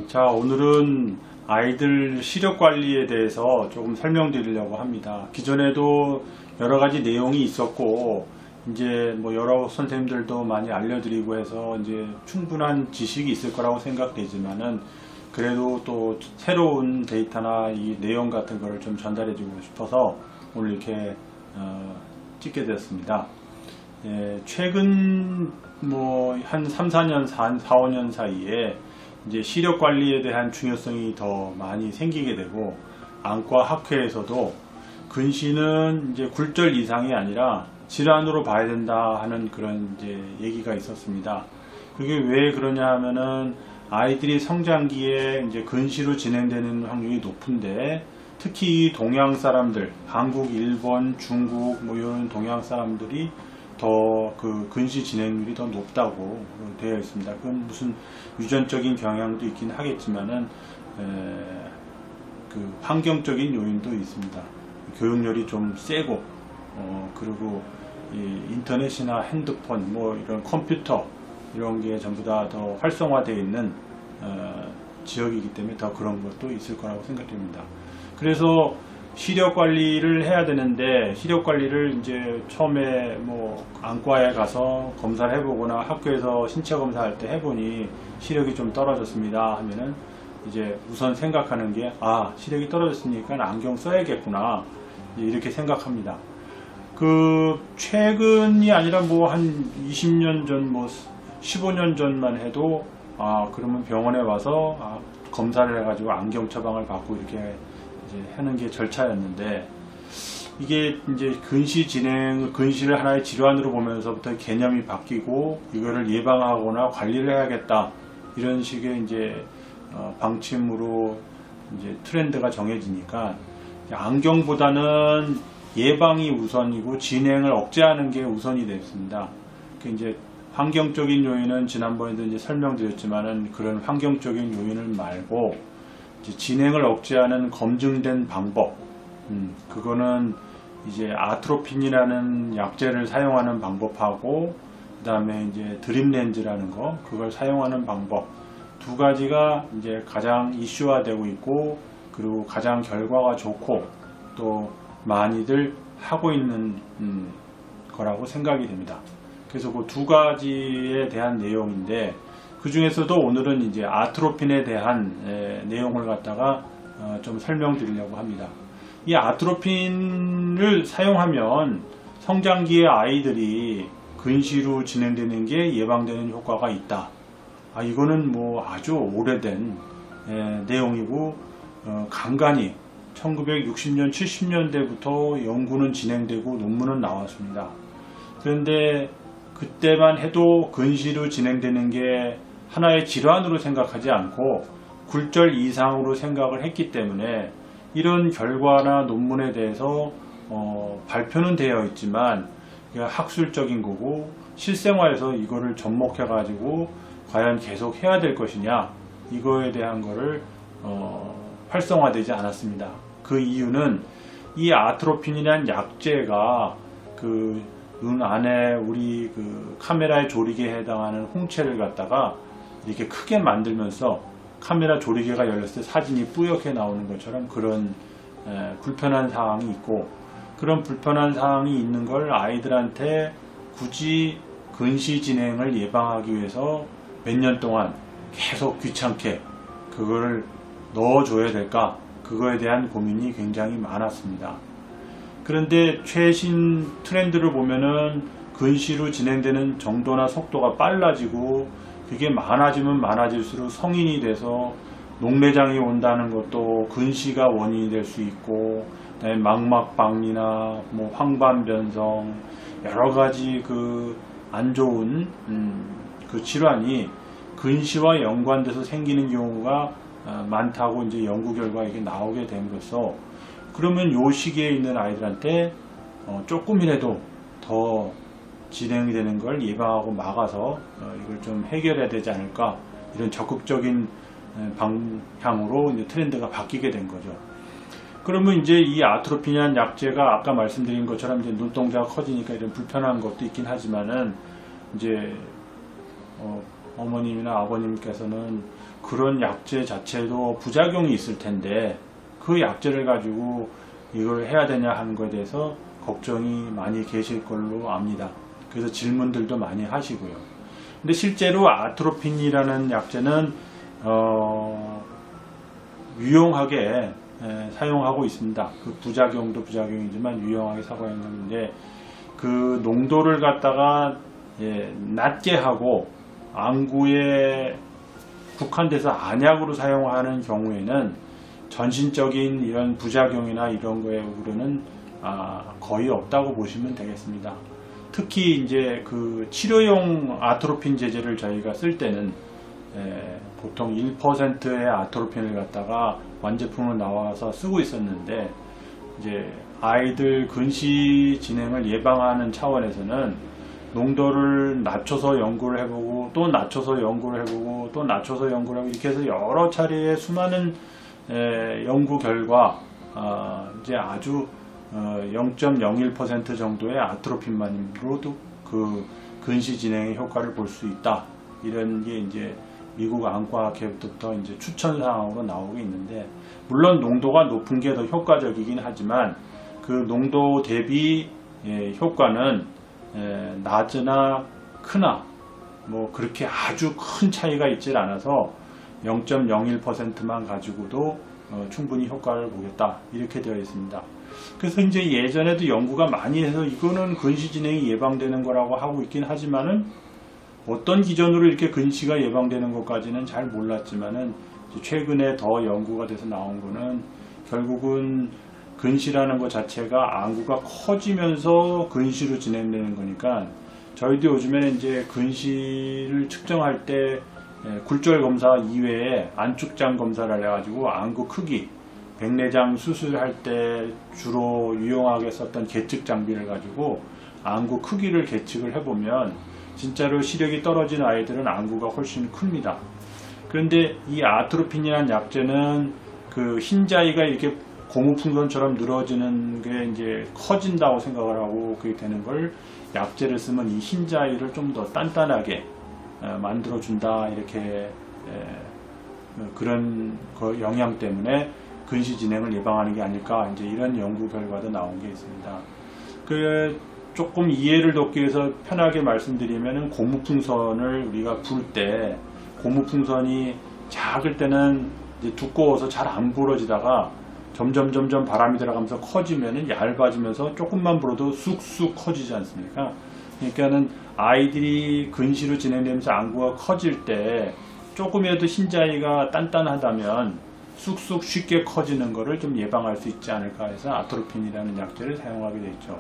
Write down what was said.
자, 오늘은 아이들 시력 관리에 대해서 조금 설명드리려고 합니다. 기존에도 여러 가지 내용이 있었고, 이제 뭐 여러 선생님들도 많이 알려드리고 해서 이제 충분한 지식이 있을 거라고 생각되지만은, 그래도 또 새로운 데이터나 이 내용 같은 거를 좀 전달해주고 싶어서 오늘 이렇게 찍게 되었습니다. 최근 뭐 한 3, 4년, 4, 5년 사이에 이제 시력 관리에 대한 중요성이 더 많이 생기게 되고, 안과 학회에서도 근시는 이제 굴절 이상이 아니라 질환으로 봐야 된다 하는 그런 이제 얘기가 있었습니다. 그게 왜 그러냐 하면은 아이들이 성장기에 이제 근시로 진행되는 확률이 높은데, 특히 동양 사람들, 한국, 일본, 중국 뭐 이런 동양 사람들이 더 그 근시 진행률이 더 높다고 되어 있습니다. 그건 무슨 유전적인 경향도 있긴 하겠지만은 그 환경적인 요인도 있습니다. 교육열이 좀 세고 그리고 이 인터넷이나 핸드폰 뭐 이런 컴퓨터 이런 게 전부 다 더 활성화되어 있는 지역이기 때문에 더 그런 것도 있을 거라고 생각됩니다. 그래서 시력 관리를 해야 되는데, 시력 관리를 이제 처음에 뭐 안과에 가서 검사를 해보거나 학교에서 신체 검사할 때 해보니 시력이 좀 떨어졌습니다 하면은 이제 우선 생각하는 게, 시력이 떨어졌으니까 안경 써야겠구나, 이렇게 생각합니다. 그 최근이 아니라 뭐 한 20년 전, 뭐 15년 전만 해도 그러면 병원에 와서 검사를 해가지고 안경 처방을 받고 이렇게 이제 하는 게 절차였는데, 이게 이제 근시를 하나의 질환으로 보면서부터 개념이 바뀌고 이거를 예방하거나 관리를 해야겠다, 이런 식의 이제 방침으로 이제 트렌드가 정해지니까 안경보다는 예방이 우선이고 진행을 억제하는 게 우선이 됐습니다. 그 이제 환경적인 요인은 지난번에도 이제 설명드렸지만은, 그런 환경적인 요인을 말고 진행을 억제하는 검증된 방법, 그거는 이제 아트로핀이라는 약제를 사용하는 방법하고, 그 다음에 이제 드림 렌즈라는 거, 그걸 사용하는 방법, 두 가지가 이제 가장 이슈화되고 있고, 그리고 가장 결과가 좋고 또 많이들 하고 있는 거라고 생각이 됩니다. 그래서 그 두 가지에 대한 내용인데, 그 중에서도 오늘은 이제 아트로핀에 대한 내용을 갖다가 좀 설명드리려고 합니다. 이 아트로핀을 사용하면 성장기의 아이들이 근시로 진행되는 게 예방되는 효과가 있다. 이거는 뭐 아주 오래된 내용이고, 간간히 1960년, 70년대부터 연구는 진행되고 논문은 나왔습니다. 그런데 그때만 해도 근시로 진행되는 게 하나의 질환으로 생각하지 않고 굴절 이상으로 생각을 했기 때문에, 이런 결과나 논문에 대해서 발표는 되어 있지만 학술적인 거고, 실생활에서 이거를 접목해 가지고 과연 계속 해야 될 것이냐, 이거에 대한 거를 활성화되지 않았습니다. 그 이유는 이 아트로핀이라는 약제가 그 눈 안에 우리 그 카메라의 조리개에 해당하는 홍채를 갖다가 이렇게 크게 만들면서 카메라 조리개가 열렸을 때 사진이 뿌옇게 나오는 것처럼 그런 불편한 사항이 있고, 그런 불편한 사항이 있는 걸 아이들한테 굳이 근시 진행을 예방하기 위해서 몇 년 동안 계속 귀찮게 그거를 넣어줘야 될까, 그거에 대한 고민이 굉장히 많았습니다. 그런데 최신 트렌드를 보면은 근시로 진행되는 정도나 속도가 빨라지고, 그게 많아지면 많아질수록 성인이 돼서 녹내장이 온다는 것도 근시가 원인이 될 수 있고, 그다음에 망막박리나 뭐 황반변성, 여러 가지 그 안 좋은 그 질환이 근시와 연관돼서 생기는 경우가 많다고 이제 연구 결과 이게 나오게 됨으로써, 그러면 요 시기에 있는 아이들한테 조금이라도 더 진행이 되는 걸 예방하고 막아서 이걸 좀 해결해야 되지 않을까, 이런 적극적인 방향으로 이제 트렌드가 바뀌게 된 거죠. 그러면 이제 이 아트로핀이라는 약제가 아까 말씀드린 것처럼 이제 눈동자가 커지니까 이런 불편한 것도 있긴 하지만은, 이제 어머님이나 아버님께서는 그런 약제 자체도 부작용이 있을 텐데 그 약제를 가지고 이걸 해야 되냐 하는 것에 대해서 걱정이 많이 계실 걸로 압니다. 그래서 질문들도 많이 하시고요. 근데 실제로 아트로핀이라는 약제는 유용하게 사용하고 있습니다. 그 부작용도 부작용이지만 유용하게 사용하는데 그 농도를 갖다가 낮게 하고 안구에 국한돼서 안약으로 사용하는 경우에는 전신적인 이런 부작용이나 이런 거에 우려는 거의 없다고 보시면 되겠습니다. 특히 이제 그 치료용 아트로핀 제제를 저희가 쓸 때는 보통 1%의 아트로핀을 갖다가 완제품으로 나와서 쓰고 있었는데 이제 아이들 근시 진행을 예방하는 차원에서는 농도를 낮춰서 연구를 해보고 또 낮춰서 연구를 해보고 또 낮춰서 연구를 하고 이렇게 해서 여러 차례의 수많은 연구 결과 이제 아주 0.01% 정도의 아트로핀만으로도 그 근시 진행의 효과를 볼 수 있다. 이런 게 이제 미국 안과학회부터 이제 추천 사항으로 나오고 있는데, 물론 농도가 높은 게 더 효과적이긴 하지만 그 농도 대비 효과는 낮으나 크나 뭐 그렇게 아주 큰 차이가 있질 않아서 0.01%만 가지고도 충분히 효과를 보겠다 이렇게 되어 있습니다. 그래서 이제 예전에도 연구가 많이 해서 이거는 근시 진행이 예방되는 거라고 하고 있긴 하지만은 어떤 기전으로 이렇게 근시가 예방되는 것까지는 잘 몰랐지만은 최근에 더 연구가 돼서 나온 거는 결국은 근시라는 것 자체가 안구가 커지면서 근시로 진행되는 거니까 저희도 요즘에는 이제 근시를 측정할 때 굴절 검사 이외에 안축장 검사를 해가지고 안구 크기, 백내장 수술할 때 주로 유용하게 썼던 계측 장비를 가지고 안구 크기를 계측을 해보면 진짜로 시력이 떨어진 아이들은 안구가 훨씬 큽니다. 그런데 이 아트로핀이라는 약제는 그 흰자위가 이렇게 고무풍선처럼 늘어지는 게 이제 커진다고 생각을 하고 그렇게 되는 걸 약제를 쓰면 이 흰자위를 좀 더 단단하게 만들어 준다 이렇게 그런 그 영향 때문에 근시 진행을 예방하는 게 아닐까 이제 이런 연구 결과도 나온 게 있습니다. 그 조금 이해를 돕기 위해서 편하게 말씀드리면은 고무풍선을 우리가 불 때 고무풍선이 작을 때는 이제 두꺼워서 잘 안 부러지다가 점점 바람이 들어가면서 커지면은 얇아지면서 조금만 불어도 쑥쑥 커지지 않습니까? 그러니까는 아이들이 근시로 진행되면서 안구가 커질 때 조금이라도 흰자위가 단단하다면 쑥쑥 쉽게 커지는 것을 좀 예방할 수 있지 않을까 해서 아트로핀이라는 약제를 사용하게 되죠.